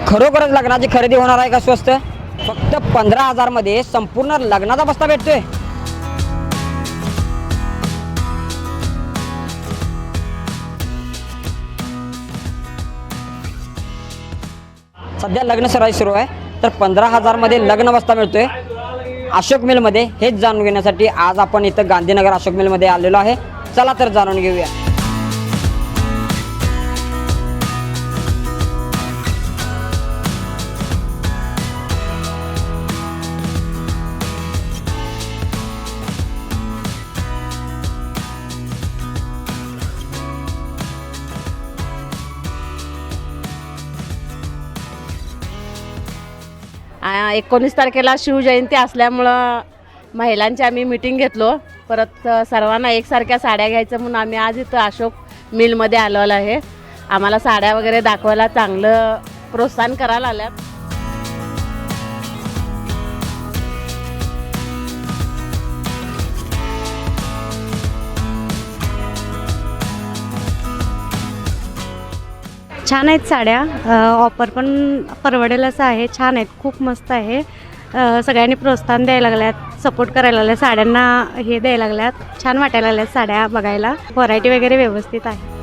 खरोखरच लग्नाची खरेदी होणार आहे का स्वस्त? फक्त 15,000 मध्ये संपूर्ण लग्नाचा बस्ता भेटतोय। सध्या लग्न सराई सुरू आहे, तर 15,000 मध्ये लग्न बस्ता मिळतोय अशोक मिल मध्ये। हेच जाणून घेण्यासाठी आज आपण इथं गांधीनगर अशोक मिल मध्ये आलेलो आहे। चला तर जाणून घेऊया। आ 19 तारखेला शिवजयंती असल्यामुळं महिलांची आम्ही मीटिंग घेतलो। परत सर्वांना एकसारख्या साड्या घ्यायचं म्हणून आम्ही आज इथं अशोक मिलमध्ये आलेलो आहे। आम्हाला साड्या वगैरे दाखवायला चांगलं प्रोत्साहन करायला आल्यात। छान आहेत साड्या, ऑफर पण परवडेल असं आहे। छान आहेत, खूप मस्त आहे। सगळ्यांनी प्रोत्साहन द्यायला लागल्यात, सपोर्ट करायला लागल्यात, साड्यांना हे द्यायला लागल्यात। छान वाटायला लागल्यात साड्या बघायला, व्हरायटी वगैरे व्यवस्थित आहे।